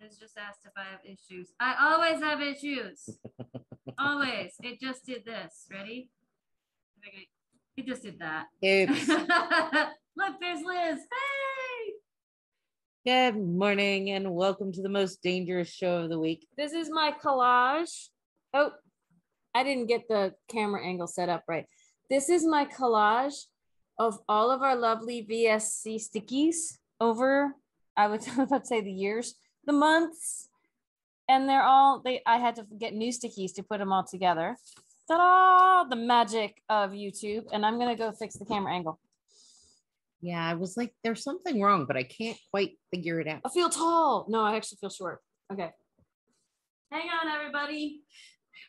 Liz just asked if I have issues. I always have issues. Always. It just did this. Ready? It just did that. Oops. Look, there's Liz. Hey! Good morning and welcome to the most dangerous show of the week. This is my collage. Oh, I didn't get the camera angle set up right. This is my collage of all of our lovely VSC stickies over, I would about to say the years, the months. And they're all, I had to get new stickies to put them all together. Ta-da! The magic of YouTube. And I'm going to go fix the camera angle. Yeah, I was like, there's something wrong, but I can't quite figure it out. I feel tall. No, I actually feel short. Okay. Hang on, everybody.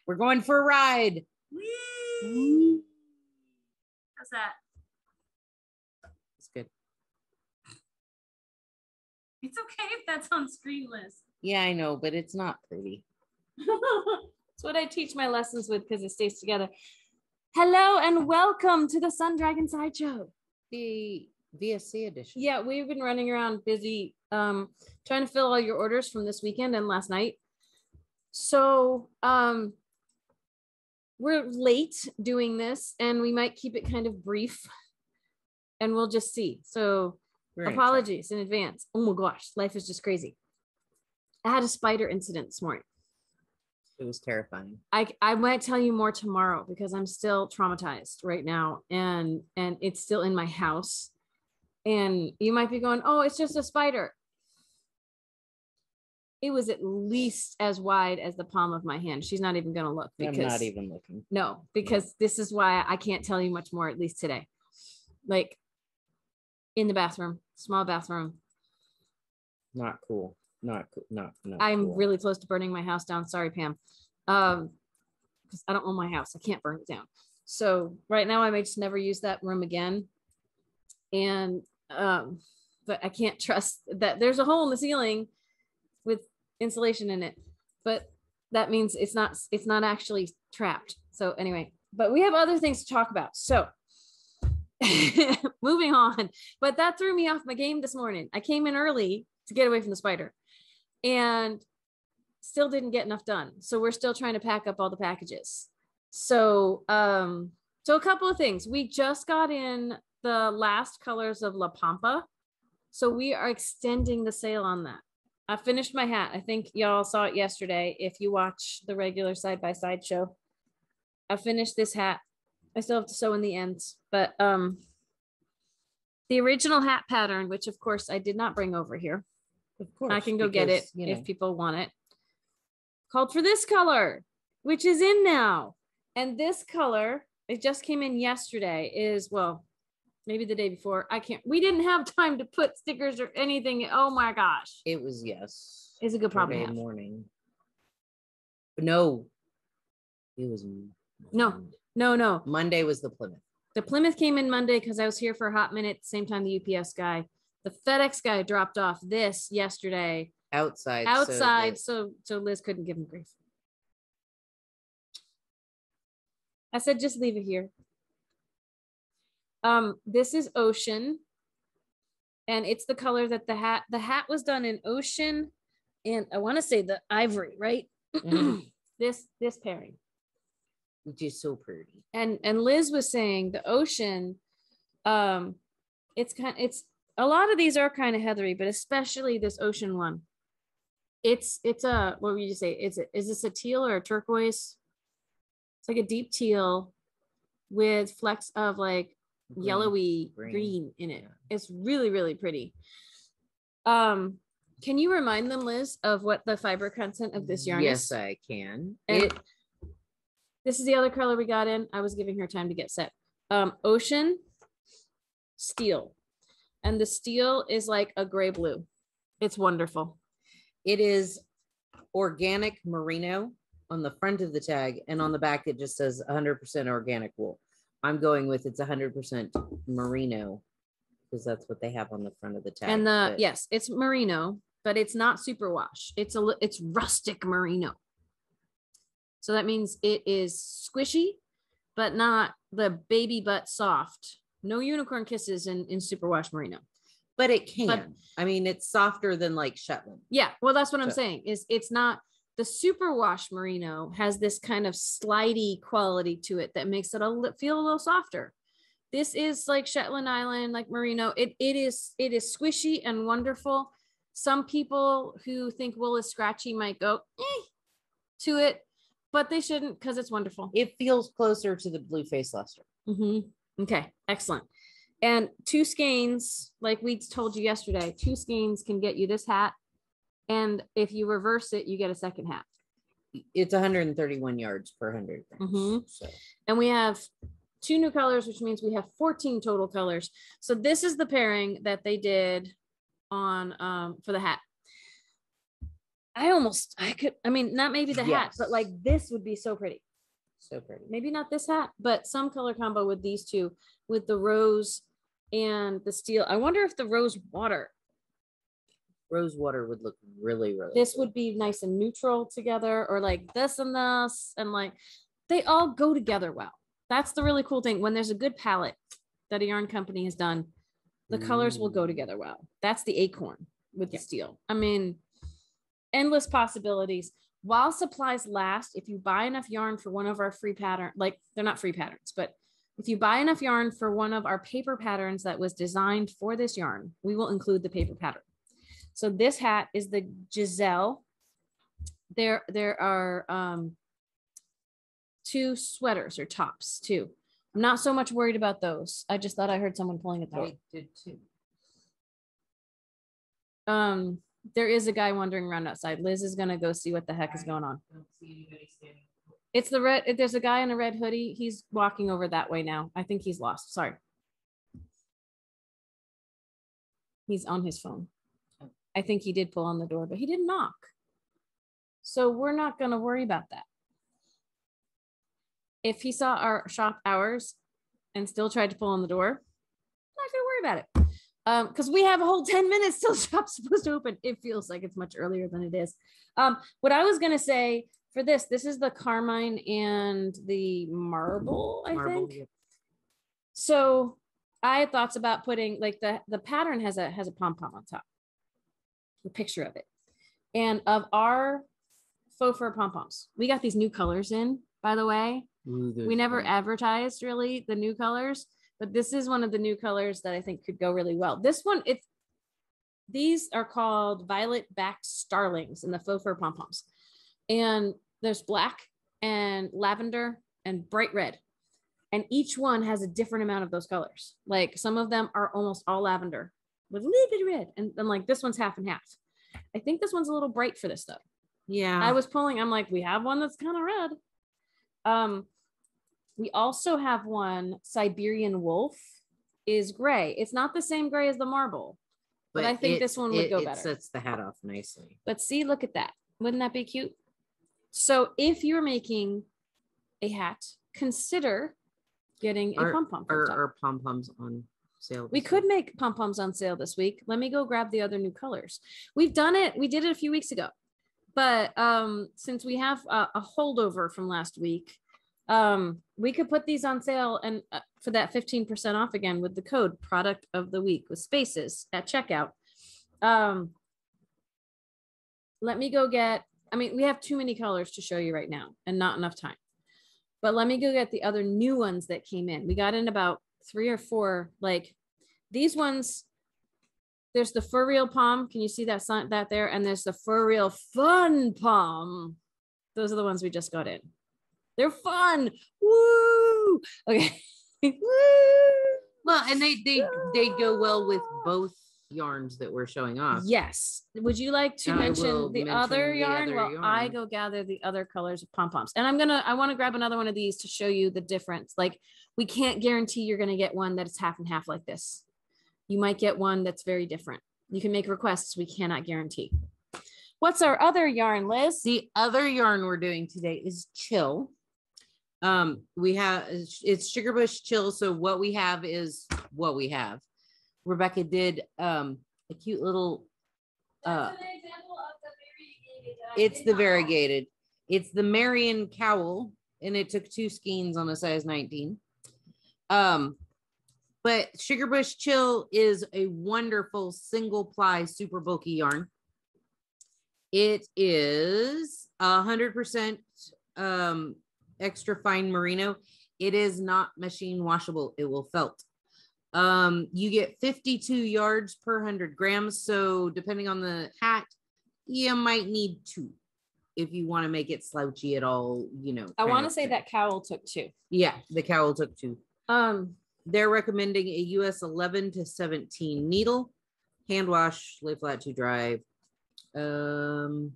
We're going for a ride. Whee! How's that? It's good. It's okay if that's on screen, Liz. Yeah, I know, but it's not pretty. That's what I teach my lessons with because it stays together. Hello and welcome to the Sun Dragon Sideshow. The VSC edition. Yeah, we've been running around busy trying to fill all your orders from this weekend and last night. So we're late doing this and we might keep it kind of brief and we'll just see. So apologies in advance. Oh my gosh, life is just crazy. I had a spider incident this morning. It was terrifying. I might tell you more tomorrow because I'm still traumatized right now and it's still in my house. And you might be going, oh, it's just a spider. It was at least as wide as the palm of my hand. She's not even going to look. Because, I'm not even looking. No, because this is why I can't tell you much more, at least today. Like in the bathroom, small bathroom. Not cool. Not cool. Not I'm cool. really close to burning my house down. Sorry, Pam. Because I don't own my house. I can't burn it down. So right now I may just never use that room again. And but I can't trust that there's a hole in the ceiling with insulation in it. But that means it's not actually trapped. So anyway, but we have other things to talk about. So moving on. But that threw me off my game this morning. I came in early to get away from the spider and still didn't get enough done. So we're still trying to pack up all the packages. So so a couple of things. We just got in the last colors of La Pampa. So we are extending the sale on that. I finished my hat. I think y'all saw it yesterday. If you watch the regular side-by-side show, I finished this hat. I still have to sew in the ends, but the original hat pattern, which of course I did not bring over here. Of course, I can go get it if people want it. Called for this color, which is in now. And this color, it just came in yesterday, is, well, maybe the day before. We didn't have time to put stickers or anything. Oh my gosh. It was, yes. It's a good problem to have. Morning. No. It was. No. Monday was the Plymouth. The Plymouth came in Monday because I was here for a hot minute, same time the UPS guy. The FedEx guy dropped off this yesterday. Outside. So Liz couldn't give him grief. I said, just leave it here. This is Ocean. And it's the color that the hat was done in Ocean. And I want to say the ivory, right? Mm-hmm. This pairing. Which is so pretty. And Liz was saying the Ocean, it's a lot of these are kind of heathery, but especially this Ocean one. It's a, what would you say? Is this a teal or a turquoise? It's like a deep teal with flecks of like yellowy green in it. Yeah. It's really, really pretty. Can you remind them, Liz, of what the fiber content of this yarn is? Yes, I can. And this is the other color we got in. I was giving her time to get set. Ocean, steel. And the steel is like a gray blue. It's wonderful. It is organic merino on the front of the tag, and on the back it just says 100% organic wool. I'm going with it's 100% merino because that's what they have on the front of the tag. And yes, it's merino, but it's not superwash. It's rustic merino. So that means it is squishy, but not the baby butt soft. No unicorn kisses in superwash merino. But it can. I mean, it's softer than like Shetland. Yeah. Well, that's what I'm So- saying is it's not the superwash merino has this kind of slidey quality to it that makes it feel a little softer. This is like Shetland Island, like merino. It is squishy and wonderful. Some people who think wool is scratchy might go to it, but they shouldn't because it's wonderful. It feels closer to the blue face luster. Okay, excellent. And 2 skeins, like we told you yesterday, 2 skeins can get you this hat. And if you reverse it, you get a second hat. It's 131 yards per 100 grams. So And we have 2 new colors, which means we have 14 total colors. So this is the pairing that they did on for the hat. I mean, not maybe the hat, but like this would be so pretty. So pretty. Maybe not this hat, but some color combo with these two, with the rose and the steel. I wonder if the rose water would look really, really this cool. would be nice and neutral together, or like this and this, and like they all go together well. That's the really cool thing. When there's a good palette that a yarn company has done, the colors will go together well. That's the acorn with the steel. I mean, endless possibilities. While supplies last, if you buy enough yarn for one of our free pattern, like they're not free patterns, but if you buy enough yarn for one of our paper patterns that was designed for this yarn, we will include the paper pattern. So this hat is the Giselle. There are 2 sweaters or tops too. I'm not so much worried about those. I just thought I heard someone pulling at the door. I did too. There is a guy wandering around outside. Liz is gonna go see what the heck is going on. I don't see anybody standing. It's the red. There's a guy in a red hoodie. He's walking over that way now. I think he's lost. Sorry. He's on his phone. I think he did pull on the door, but he didn't knock. So we're not going to worry about that. If he saw our shop hours and still tried to pull on the door, not going to worry about it. Because we have a whole 10 minutes till shop's supposed to open. It feels like it's much earlier than it is. What I was going to say for this is the carmine and the marble, I think. Yeah. So I had thoughts about putting like the pattern has a pom-pom on top, the picture of it. And of our faux fur pom-poms, we got these new colors in, by the way. Ooh, We never advertised really the new colors, but this is one of the new colors that I think could go really well. This one, these are called violet backed starlings in the faux fur pom-poms. And there's black and lavender and bright red. And each one has a different amount of those colors. Like some of them are almost all lavender with a little bit of red. And then like this one's half and half. I think this one's a little bright for this though. Yeah. I was pulling, I'm like, we have one that's kind of red. We also have one, Siberian Wolf is gray. It's not the same gray as the marble, but I think this one would go better. It sets the hat off nicely. But see, look at that. Wouldn't that be cute? So if you're making a hat, consider getting a pom-pom. Are pom-poms on sale? We could make pom-poms on sale this week. Let me go grab the other new colors. We've done it. We did it a few weeks ago. But since we have a holdover from last week, we could put these on sale and for that 15% off again with the code product of the week with spaces at checkout. Let me go get, we have too many colors to show you right now and not enough time. But let me go get the other new ones that came in. We got in about 3 or 4, like these ones. There's the Fur Real Pom. Can you see that there? And there's the Fur Real Fun Pom. Those are the ones we just got in. They're fun. Woo! Okay. Woo! Well, and they go well with both yarns that we're showing off. Yes. Would you like to mention the other yarn? Well, yarn. I go gather the other colors of pom-poms. And I want to grab another one of these to show you the difference. Like we can't guarantee you're going to get one that's half and half like this. You might get one that's very different. You can make requests. We cannot guarantee. What's our other yarn, Liz? The other yarn we're doing today is Chill. It's Sugarbush Chill. So what we have is what we have. Rebecca did a cute little That's an example of the variegated. It's the variegated. It's the Marion cowl, and it took 2 skeins on a size 19. But Sugar Bush Chill is a wonderful single ply super bulky yarn. It is 100% extra fine merino. It is not machine washable. It will felt. You get 52 yards per 100 grams. So depending on the hat, you might need 2 if you want to make it slouchy at all, you know. I want to say that cowl took 2. Yeah, the cowl took 2. They're recommending a US 11 to 17 needle, hand wash, lay flat to dry. To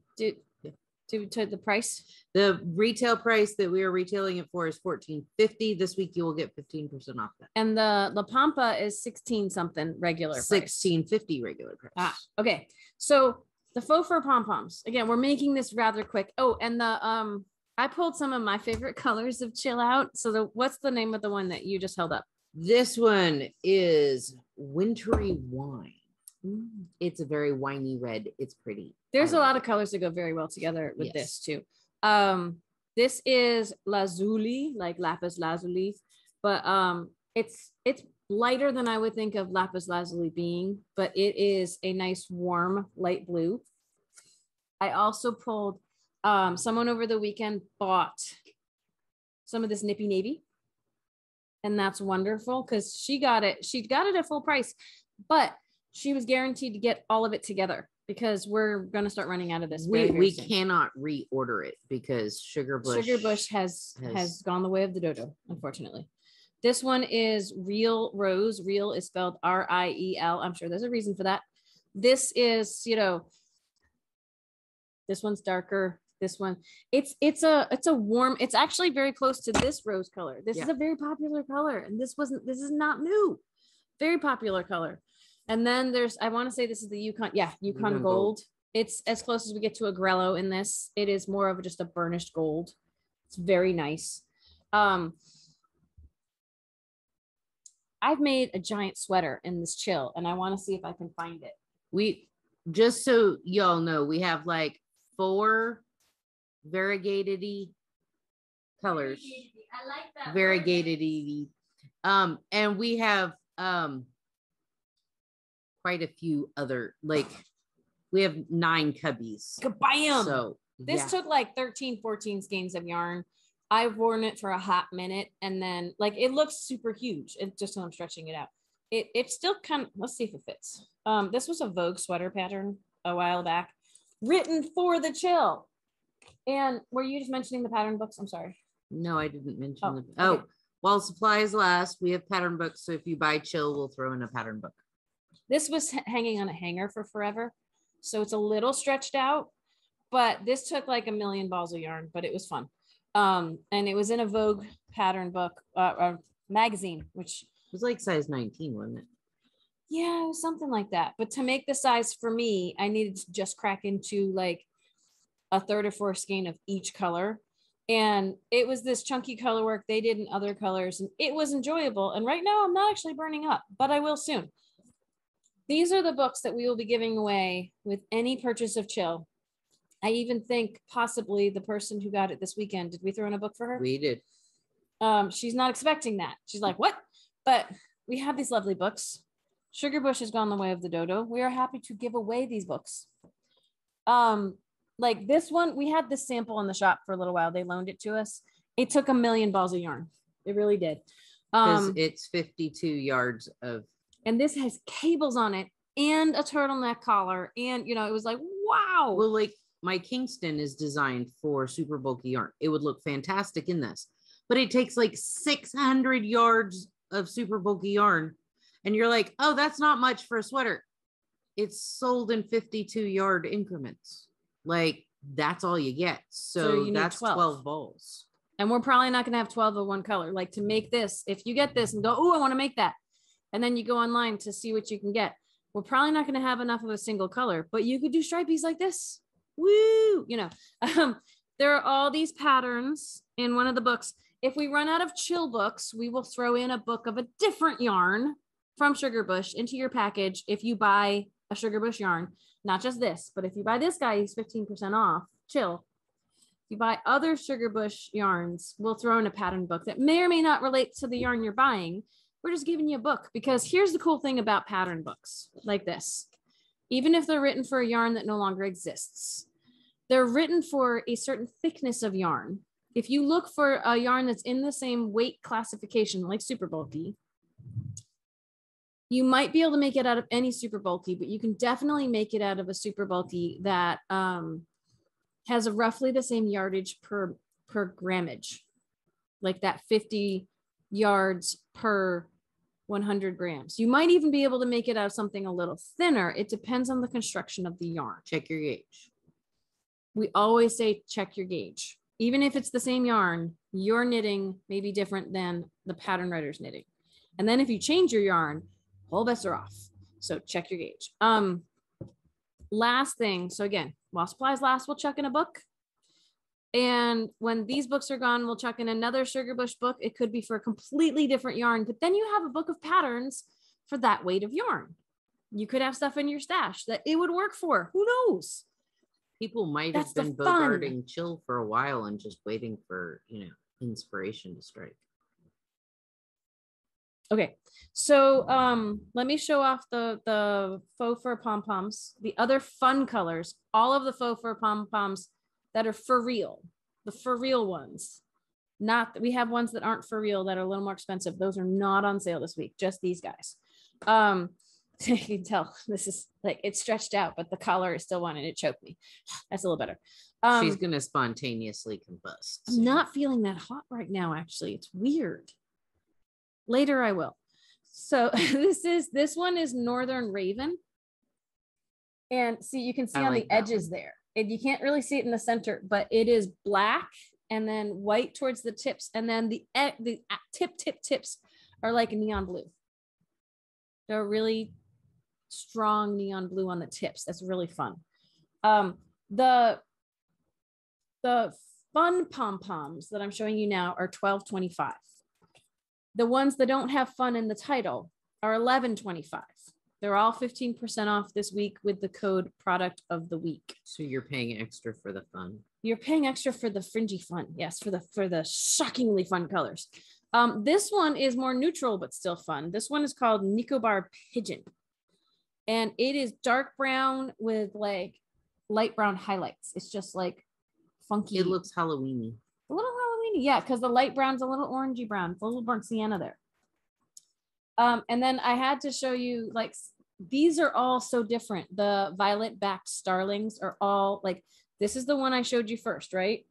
the price. The retail price that we are retailing it for is $14.50. This week you will get 15% off that. And the La Pampa is 16 something regular price. $16.50 regular price. Ah, okay. So the faux fur pom-poms. Again, we're making this rather quick. Oh, and the I pulled some of my favorite colors of Chill Out. So what's the name of the one that you just held up? This one is Wintry Wine. It's a very winey red. It's pretty. There's a lot of colors that go very well together with this too. This is lazuli, like lapis lazuli, but it's lighter than I would think of lapis lazuli being, but it is a nice warm light blue. I also pulled someone over the weekend bought some of this Nippy Navy, and that's wonderful because she got it at full price, but she was guaranteed to get all of it together because we're going to start running out of this. We cannot reorder it because Sugar Bush has gone the way of the dodo, unfortunately. This one is Real Rose. Real is spelled R-I-E-L. I'm sure there's a reason for that. This is, you know, this one's darker. This one, it's a warm, it's actually very close to this rose color. This is a very popular color. And this is not new. Very popular color. And then there's, I want to say this is the Yukon. Yeah, Yukon Gold. It's as close as we get to a Grello in this. It is more of just a burnished gold. It's very nice. I've made a giant sweater in this Chill, and I want to see if I can find it. We, just so y'all know, we have like 4 variegated colors. I like that. Variegated. And we have quite a few other, like we have 9 cubbies. Kabam! So this took like 13, 14 skeins of yarn. I've worn it for a hot minute, and then like it looks super huge. It just when I'm stretching it out. It's still kind of, let's see if it fits. This was a Vogue sweater pattern a while back, written for the Chill. And were you just mentioning the pattern books? I'm sorry. No, I didn't mention okay. While supplies last, we have pattern books. So if you buy Chill, we'll throw in a pattern book. This was hanging on a hanger for forever. So it's a little stretched out, but this took like a million balls of yarn, but it was fun. And it was in a Vogue pattern book, magazine, which was like size 19, wasn't it? Yeah, it was something like that. But to make the size for me, I needed to just crack into like a 3rd or 4th skein of each color. And it was this chunky color work they did in other colors, and it was enjoyable. And right now I'm not actually burning up, but I will soon. These are the books that we will be giving away with any purchase of Chill. I even think possibly the person who got it this weekend, did we throw in a book for her? We did. She's not expecting that. She's like, what? But we have these lovely books. Sugar Bush has gone the way of the dodo. We are happy to give away these books. Like this one, we had this sample in the shop for a little while. They loaned it to us. It took a million balls of yarn. It really did. Because it's 52 yards of. And this has cables on it and a turtleneck collar. And, you know, it was like, wow. Well, like my Kingston is designed for super bulky yarn. It would look fantastic in this, but it takes like 600 yards of super bulky yarn. And you're like, oh, that's not much for a sweater. It's sold in 52 yard increments. Like that's all you get. So that's 12 balls. And we're probably not going to have 12 of one color. Like to make this, if you get this and go, oh, I want to make that. And then you go online to see what you can get. We're probably not going to have enough of a single color, but you could do stripies like this. Woo! You know, there are all these patterns in one of the books. If we run out of Chill books, we will throw in a book of a different yarn from Sugar Bush into your package. If you buy a Sugar Bush yarn, not just this, but if you buy this guy, he's 15% off Chill. If you buy other Sugar Bush yarns, we'll throw in a pattern book that may or may not relate to the yarn you're buying, we're just giving you a book, because here's the cool thing about pattern books like this. Even if they're written for a yarn that no longer exists, they're written for a certain thickness of yarn. If you look for a yarn that's in the same weight classification, like super bulky, you might be able to make it out of any super bulky, but you can definitely make it out of a super bulky that has a roughly the same yardage per grammage, like that 50 yards per 100 grams. You might even be able to make it out of something a little thinner. It depends on the construction of the yarn. Check your gauge. We always say check your gauge. Even if it's the same yarn, your knitting may be different than the pattern writer's knitting. And then if you change your yarn, whole bets are off. So check your gauge. Last thing. So again, while supplies last, we'll chuck in a book. And when these books are gone, we'll chuck in another Sugarbush book. It could be for a completely different yarn, but then you have a book of patterns for that weight of yarn. You could have stuff in your stash that it would work for. Who knows? People might That's have been the fun. bogarting chill for a while and just waiting for, inspiration to strike. Okay, so let me show off the faux fur pom-poms, the other fun colors, all of the faux fur pom-poms that are for real, the for real ones. Not, we have ones that aren't for real that are a little more expensive. Those are not on sale this week, just these guys. You can tell this is like, it's stretched out, but the collar is still one and it choked me. That's a little better. She's gonna spontaneously combust. I'm not feeling that hot right now, actually. It's weird. Later I will. So this one is Northern Raven. And see, you can see on the edges there. And you can't really see it in the center, but it is black and then white towards the tips. And then the tips are like neon blue. They're really strong neon blue on the tips. That's really fun. The fun pom-poms that I'm showing you now are $12.25. The ones that don't have fun in the title are $11.25. They're all 15% off this week with the code product of the week. So you're paying extra for the fun. You're paying extra for the fringy fun. Yes, for the shockingly fun colors. This one is more neutral, but still fun. This one is called Nicobar Pigeon. And it is dark brown with like light brown highlights. It's just like funky. It looks Halloween-y. A little Halloween-y, yeah, because the light brown's a little orangey brown. It's a little burnt sienna there. And then I had to show you, like, these are all so different. The violet backed starlings are all like, this is the one I showed you first, right?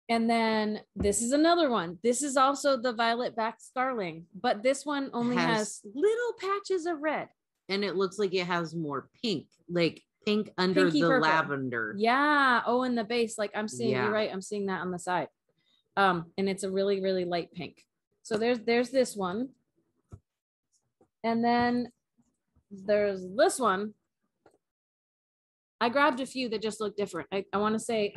And then this is another one. This is also the violet backed starling, but this one only has little patches of red. And it looks like it has more pink, like pink under Pinky the purple. lavender. Yeah. Oh, in the base, like I'm seeing, Yeah. You're right. I'm seeing that on the side. And it's a really, really light pink. So there's this one. And then there's this one. I grabbed a few that just look different. I want to say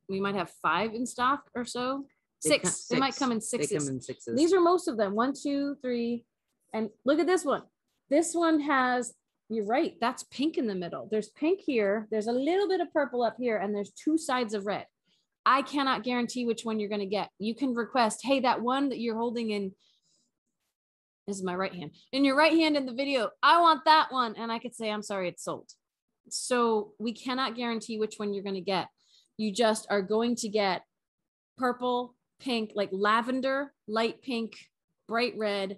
we might have 5 in stock or so. Six. They might come in sixes. They come in sixes. These are most of them. 1, 2, 3. And look at this one. This one has, you're right, that's pink in the middle. There's pink here. There's a little bit of purple up here. And there's 2 sides of red. I cannot guarantee which one you're going to get. You can request, hey, that one that you're holding in, this is my right hand, in your right hand in the video, I want that one. And I could say, I'm sorry, it's sold. So we cannot guarantee which one you're going to get. You just are going to get purple, pink, like lavender, light pink, bright red,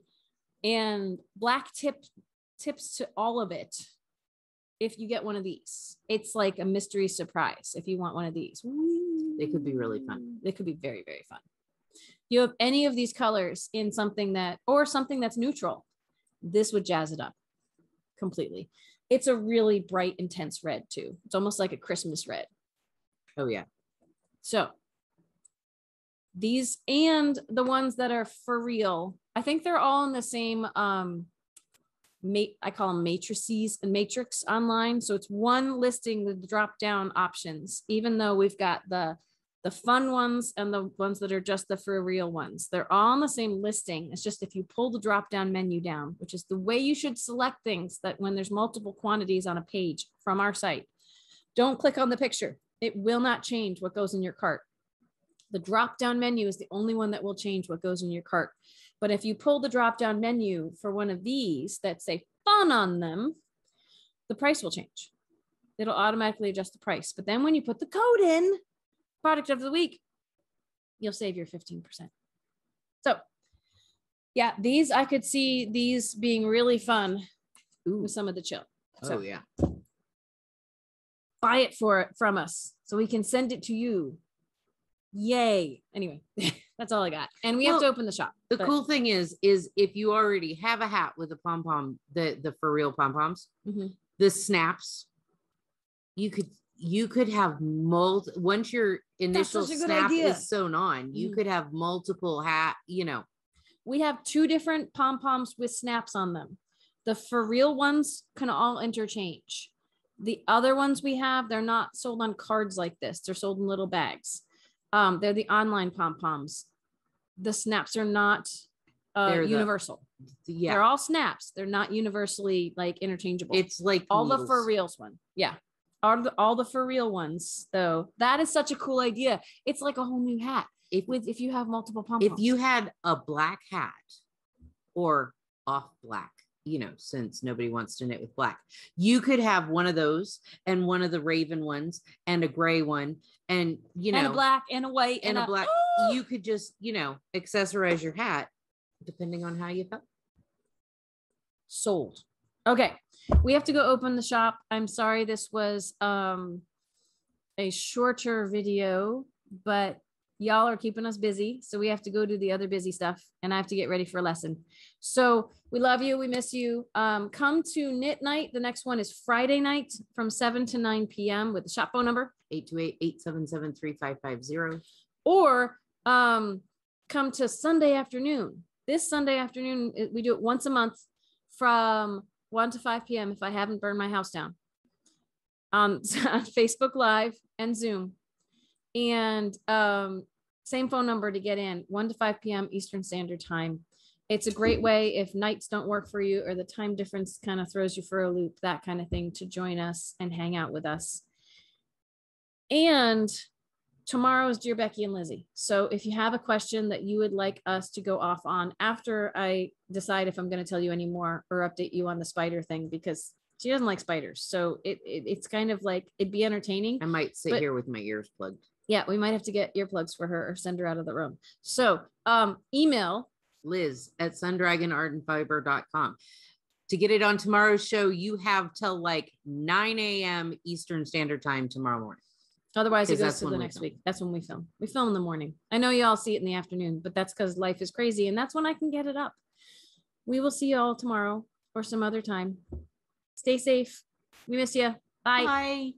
and black tips to all of it. If you get one of these, it's like a mystery surprise. If you want one of these, they could be really fun. They could be very, very fun. You have any of these colors in something that, or something that's neutral, this would jazz it up completely. It's a really bright, intense red too. It's almost like a Christmas red. Oh yeah. So these and the ones that are for real, I think they're all in the same, I call them matrices and matrix online. So it's one listing with the drop down options, even though we've got the fun ones and the ones that are just the for real ones. They're all on the same listing. It's just if you pull the drop down menu down, which is the way you should select things, that when there's multiple quantities on a page from our site, don't click on the picture. It will not change what goes in your cart. The drop down menu is the only one that will change what goes in your cart. But if you pull the drop down menu for one of these that say fun on them, the price will change. It'll automatically adjust the price. But then when you put the code in, product of the week, you'll save your 15%. So yeah, these, I could see these being really fun with some of the chill. So yeah. buy it from us so we can send it to you. Yay. Anyway, that's all I got. And we have to open the shop. The cool thing is if you already have a hat with a pom-pom, the for real pom-poms, the snaps, you could have once your initial snap is sewn on, you could have multiple hat, We have 2 different pom-poms with snaps on them. The for real ones can all interchange. The other ones we have, they're not sold on cards like this. They're sold in little bags. They're the online pom-poms. The snaps are not universal. They're all snaps. They're not universally like interchangeable. It's like all the for reals one. Yeah. All the for real ones though. That is such a cool idea. It's like a whole new hat. If you have multiple pom-poms. If you had a black hat or off black, since nobody wants to knit with black, you could have one of those and one of the raven ones and a gray one and and a black and a white and a black. You could just accessorize your hat depending on how you felt. Sold. Okay, we have to go open the shop. I'm sorry this was a shorter video, but y'all are keeping us busy, so we have to go do the other busy stuff, and I have to get ready for a lesson. So we love you, we miss you. Come to Knit Night. The next one is Friday night from 7 to 9 p.m. with the shop phone number 828-877-3550, or come to Sunday afternoon. This Sunday afternoon, we do it once a month from 1 to 5 p.m. if I haven't burned my house down, on Facebook Live and Zoom. And same phone number to get in, 1 to 5 p.m. Eastern Standard Time. It's a great way if nights don't work for you or the time difference kind of throws you for a loop, that kind of thing, to join us and hang out with us. And tomorrow is Dear Becky and Lizzie. So if you have a question that you would like us to go off on after I decide if I'm going to tell you any more or update you on the spider thing, because she doesn't like spiders. So it's kind of like, it'd be entertaining. I might sit here with my ears plugged. Yeah, we might have to get earplugs for her or send her out of the room. So email liz@sundragonartandfiber.com. To get it on tomorrow's show, you have till like 9 a.m. Eastern Standard Time tomorrow morning. Otherwise, it goes to the next week. That's when we film. We film in the morning. I know you all see it in the afternoon, but that's because life is crazy. And that's when I can get it up. We will see you all tomorrow or some other time. Stay safe. We miss you. Bye. Bye.